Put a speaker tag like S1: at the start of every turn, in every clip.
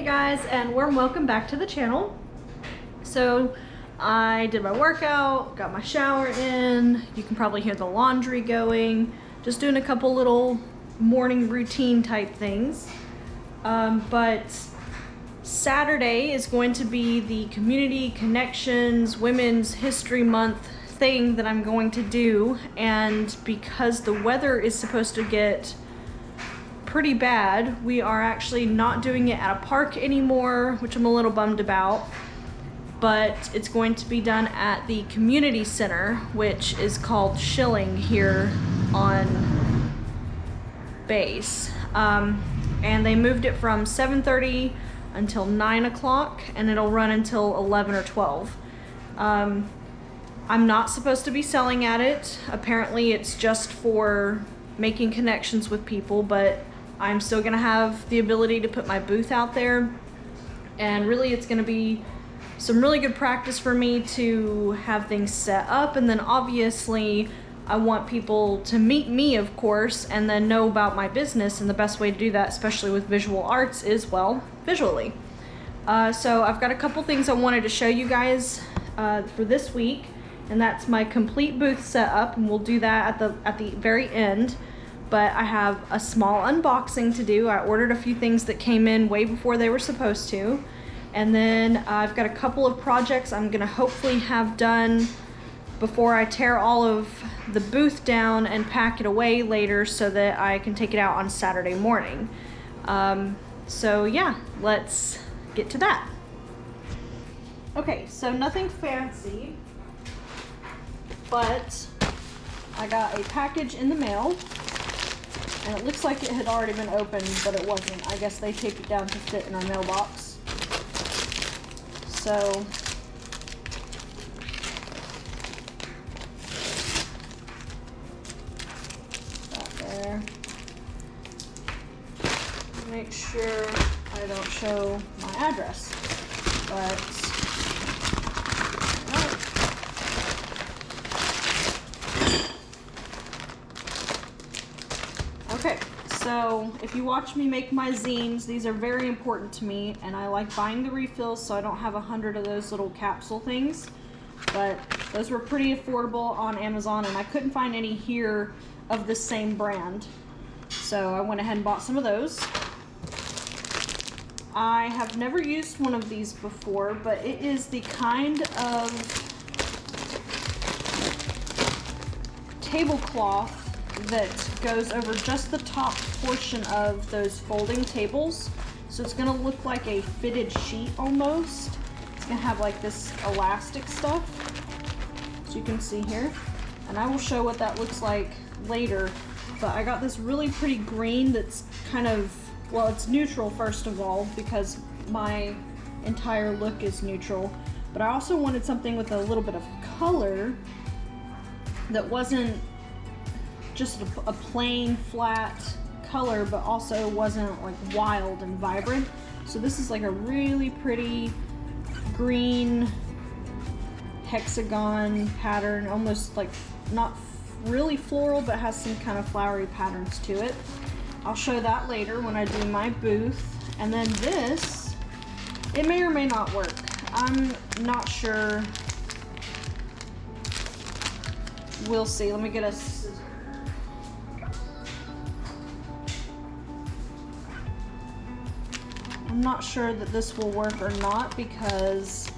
S1: Hey guys, and warm welcome back to the channel. So I did my workout, got my shower in. You can probably hear the laundry going. Just doing a couple little morning routine type things. But Saturday is going to be the Community Connections Women's History Month thing that I'm going to do. And because the weather is supposed to get pretty bad, we are actually not doing it at a park anymore, which I'm a little bummed about, but it's going to be done at the community center, which is called Schilling here on base. And they moved it from 7:30 until 9 o'clock, and it'll run until 11 or 12. I'm not supposed to be selling at it. Apparently it's just for making connections with people, but I'm still gonna have the ability to put my booth out there, and really it's gonna be some really good practice for me to have things set up. And then obviously I want people to meet me, of course, and then know about my business, and the best way to do that, especially with visual arts, is, well, visually. So I've got a couple things I wanted to show you guys for this week, and that's my complete booth setup, and we'll do that at the very end. But I have a small unboxing to do. I ordered a few things that came in way before they were supposed to. And then I've got a couple of projects I'm gonna hopefully have done before I tear all of the booth down and pack it away later so that I can take it out on Saturday morning. So yeah, let's get to that. Okay, so nothing fancy, but I got a package in the mail. And it looks like it had already been opened, but it wasn't. I guess they taped it down to fit in our mailbox. So, that there. Make sure I don't show my address, but okay, so if you watch me make my zines, these are very important to me, and I like buying the refills so I don't have 100 of those little capsule things. But those were pretty affordable on Amazon, and I couldn't find any here of the same brand. So I went ahead and bought some of those. I have never used one of these before, but it is the kind of tablecloth that goes over just the top portion of those folding tables. So it's gonna look like a fitted sheet almost. It's gonna have like this elastic stuff, as you can see here. And I will show what that looks like later. But I got this really pretty green that's kind of, well, it's neutral first of all, because my entire look is neutral. But I also wanted something with a little bit of color that wasn't just a plain flat color, but also wasn't like wild and vibrant. So this is like a really pretty green hexagon pattern, almost like not really floral, but has some kind of flowery patterns to it. I'll show that later when I do my booth. And then this, it may or may not work. I'm not sure. We'll see. Let me get a scissor. I'm not sure that this will work or not, because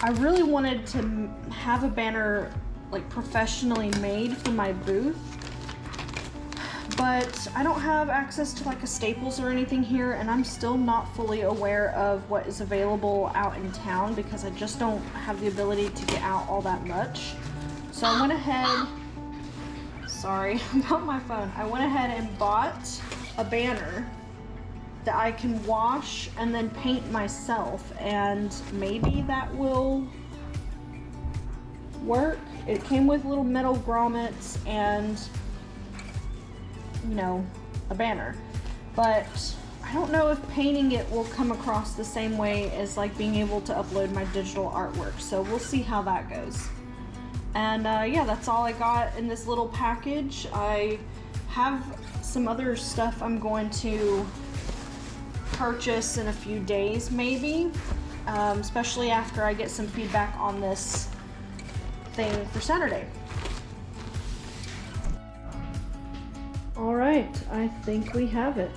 S1: I really wanted to have a banner like professionally made for my booth, but I don't have access to like a Staples or anything here, and I'm still not fully aware of what is available out in town because I just don't have the ability to get out all that much. So I went ahead, sorry about my phone, I went ahead and bought a banner that I can wash and then paint myself, and maybe that will work. It came with little metal grommets and, you know, a banner, but I don't know if painting it will come across the same way as like being able to upload my digital artwork, so we'll see how that goes. And yeah, that's all I got in this little package. I have some other stuff I'm going to purchase in a few days maybe, especially after I get some feedback on this thing for Saturday. All right, I think we have it.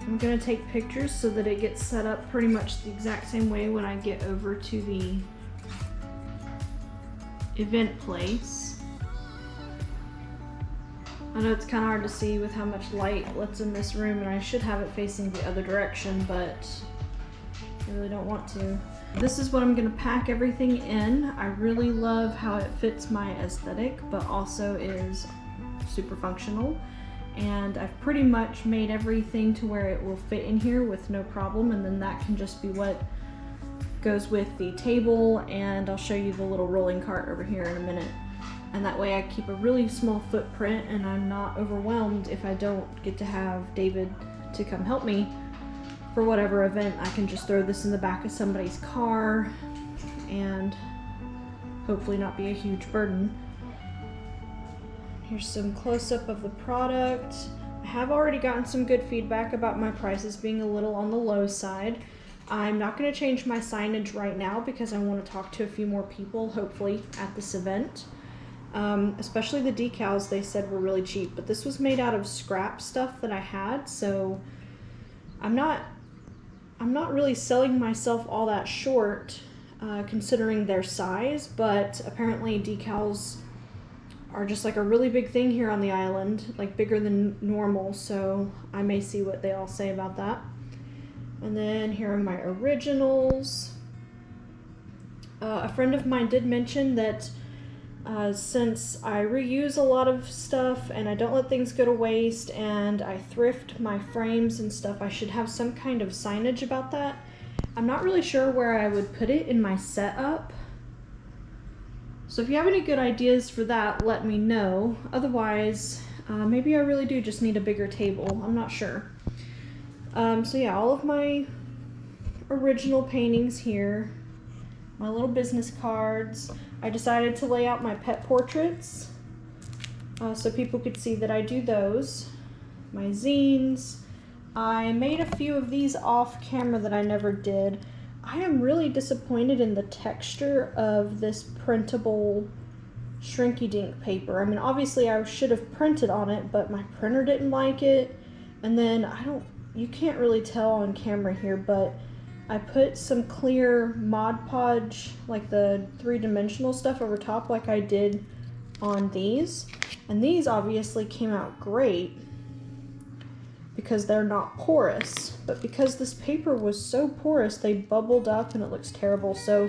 S1: I'm gonna take pictures so that it gets set up pretty much the exact same way when I get over to the event place. I know it's kind of hard to see with how much light lets in this room, and I should have it facing the other direction, but I really don't want to. This is what I'm gonna pack everything in. I really love how it fits my aesthetic, but also is super functional. And I've pretty much made everything to where it will fit in here with no problem, and then that can just be what goes with the table, and I'll show you the little rolling cart over here in a minute. And that way I keep a really small footprint and I'm not overwhelmed if I don't get to have David to come help me for whatever event. I can just throw this in the back of somebody's car and hopefully not be a huge burden. Here's some close-up of the product. I have already gotten some good feedback about my prices being a little on the low side. I'm not going to change my signage right now because I want to talk to a few more people, hopefully, at this event. Especially the decals they said were really cheap, but this was made out of scrap stuff that I had, so I'm not really selling myself all that short considering their size, but apparently decals are just like a really big thing here on the island, like bigger than normal, so I may see what they all say about that. And then here are my originals. A friend of mine did mention that since I reuse a lot of stuff and I don't let things go to waste and I thrift my frames and stuff, I should have some kind of signage about that. I'm not really sure where I would put it in my setup. So if you have any good ideas for that, let me know. Otherwise, maybe I really do just need a bigger table. I'm not sure. So yeah, all of my original paintings here, my little business cards. I decided to lay out my pet portraits so people could see that I do those. My zines. I made a few of these off camera that I never did. I am really disappointed in the texture of this printable Shrinky Dink paper. I mean, obviously I should have printed on it, but my printer didn't like it. And then you can't really tell on camera here, but I put some clear Mod Podge, like the three-dimensional stuff over top like I did on these. And these obviously came out great because they're not porous. But because this paper was so porous, they bubbled up and it looks terrible. So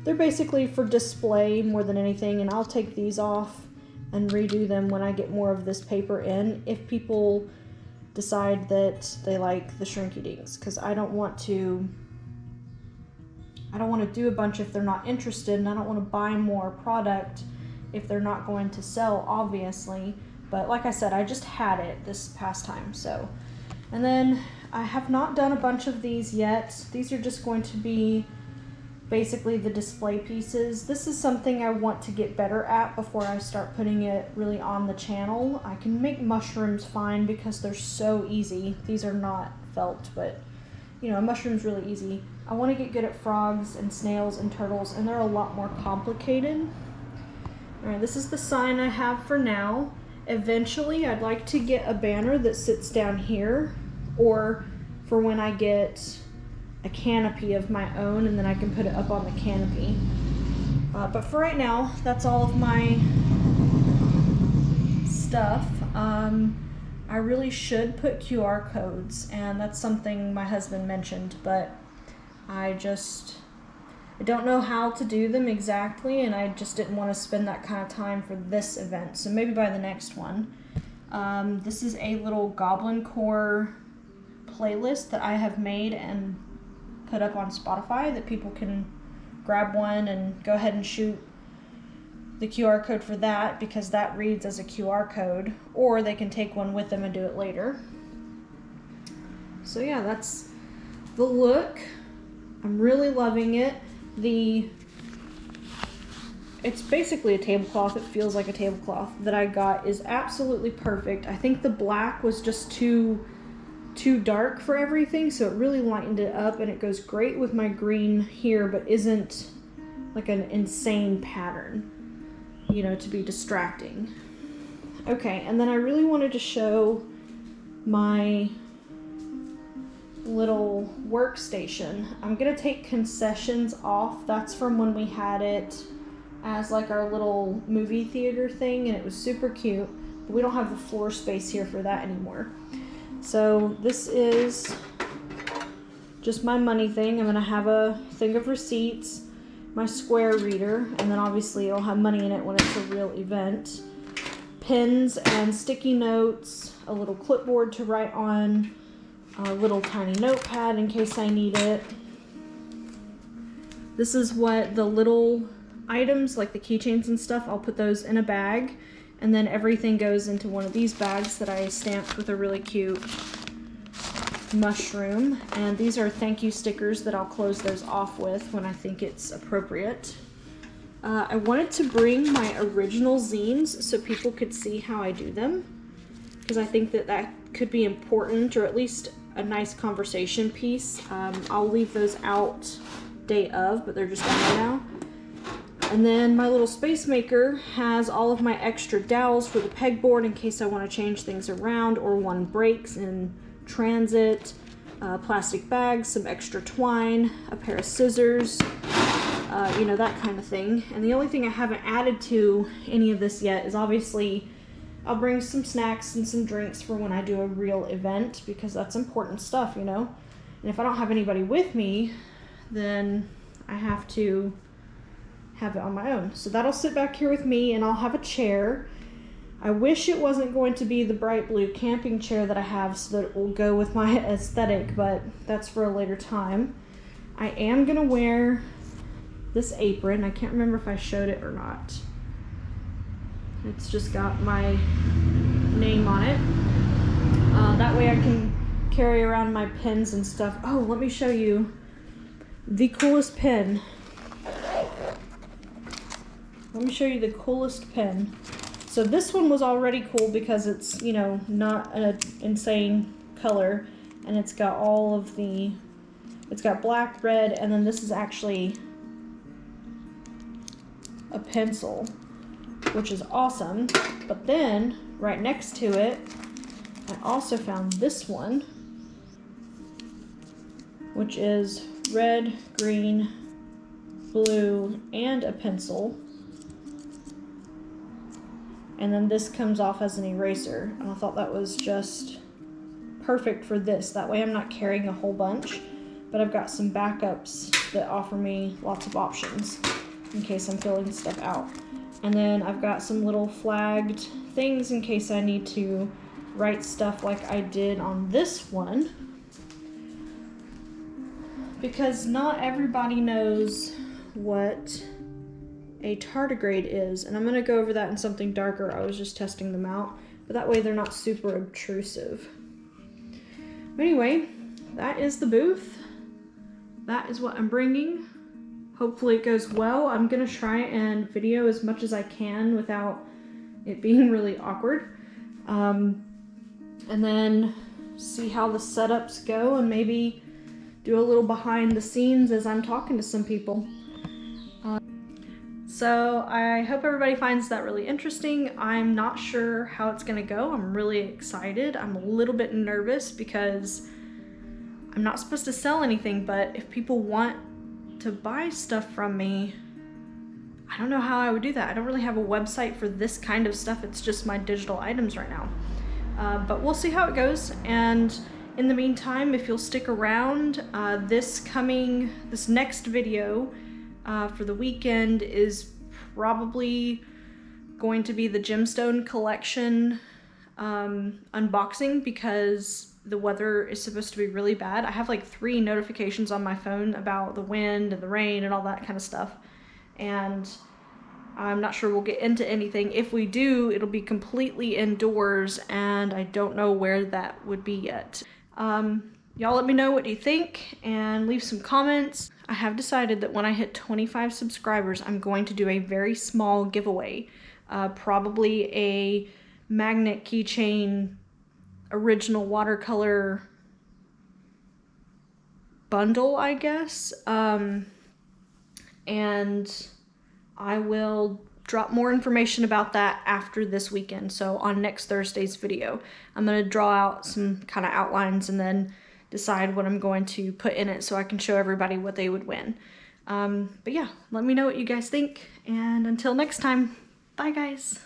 S1: they're basically for display more than anything, and I'll take these off and redo them when I get more of this paper in, if people decide that they like the Shrinky Dinks, because I don't want to do a bunch if they're not interested, and I don't want to buy more product if they're not going to sell, obviously. But like I said, I just had it this past time, so. And then I have not done a bunch of these yet. These are just going to be basically the display pieces. This is something I want to get better at before I start putting it really on the channel. I can make mushrooms fine because they're so easy. These are not felt, but you know, a mushroom's really easy. I want to get good at frogs and snails and turtles, and they're a lot more complicated. Alright, this is the sign I have for now. Eventually, I'd like to get a banner that sits down here, or for when I get a canopy of my own, and then I can put it up on the canopy. But for right now, that's all of my stuff. I really should put QR codes, and that's something my husband mentioned, but I don't know how to do them exactly, and I just didn't want to spend that kind of time for this event, so maybe by the next one. This is a little Goblin Core playlist that I have made and put up on Spotify that people can grab one and go ahead and shoot the QR code for that, because that reads as a QR code, or they can take one with them and do it later. So yeah, that's the look. I'm really loving it. The it's basically a tablecloth. It feels like a tablecloth that I got is absolutely perfect. I think the black was just too dark for everything, so it really lightened it up, and it goes great with my green here, but isn't like an insane pattern, you know, to be distracting. Okay, and then I really wanted to show my little workstation. I'm gonna take concessions off. That's from when we had it as like our little movie theater thing, and it was super cute, but we don't have the floor space here for that anymore. So this is just my money thing. I'm gonna have a thing of receipts, my square reader, and then obviously it'll have money in it when it's a real event. Pens and sticky notes, a little clipboard to write on, a little tiny notepad in case I need it. This is what the little items, like the keychains and stuff, I'll put those in a bag, and then everything goes into one of these bags that I stamped with a really cute mushroom. And these are thank you stickers that I'll close those off with when I think it's appropriate. I wanted to bring my original zines so people could see how I do them, because I think that that could be important, or at least a nice conversation piece. I'll leave those out day of, but they're just down there now. And then my little space maker has all of my extra dowels for the pegboard in case I want to change things around or one breaks in transit, plastic bags, some extra twine, a pair of scissors, you know, that kind of thing. And the only thing I haven't added to any of this yet is obviously I'll bring some snacks and some drinks for when I do a real event, because that's important stuff, you know. And if I don't have anybody with me, then I have to have it on my own. So that'll sit back here with me, and I'll have a chair. I wish it wasn't going to be the bright blue camping chair that I have so that it will go with my aesthetic, but that's for a later time. I am gonna wear this apron. I can't remember if I showed it or not. It's just got my name on it. That way I can carry around my pens and stuff. Oh, let me show you the coolest pen. Let me show you the coolest pen. So this one was already cool because it's, you know, not an insane color, and it's got all of the, it's got black, red, and then this is actually a pencil, which is awesome. But then right next to it, I also found this one, which is red, green, blue, and a pencil. And then this comes off as an eraser, and I thought that was just perfect for this. That way I'm not carrying a whole bunch, but I've got some backups that offer me lots of options in case I'm filling stuff out. And then I've got some little flagged things in case I need to write stuff like I did on this one, because not everybody knows what a tardigrade is, and I'm going to go over that in something darker. I was just testing them out, but that way they're not super obtrusive. But anyway, that is the booth. That is what I'm bringing. Hopefully it goes well. I'm going to try and video as much as I can without it being really awkward. And then see how the setups go, and maybe do a little behind the scenes as I'm talking to some people. So I hope everybody finds that really interesting. I'm not sure how it's gonna go. I'm really excited. I'm a little bit nervous because I'm not supposed to sell anything, but if people want to buy stuff from me, I don't know how I would do that. I don't really have a website for this kind of stuff. It's just my digital items right now. But we'll see how it goes. And in the meantime, if you'll stick around, this next video for the weekend is probably going to be the gemstone collection unboxing, because the weather is supposed to be really bad. I have like 3 notifications on my phone about the wind and the rain and all that kind of stuff, and I'm not sure we'll get into anything. If we do, it'll be completely indoors, and I don't know where that would be yet. Y'all let me know what you think and leave some comments. I have decided that when I hit 25 subscribers, I'm going to do a very small giveaway. Probably a magnet keychain original watercolor bundle, I guess. And I will drop more information about that after this weekend. So on next Thursday's video, I'm going to draw out some kind of outlines and then decide what I'm going to put in it so I can show everybody what they would win. But yeah, let me know what you guys think. And until next time, bye guys.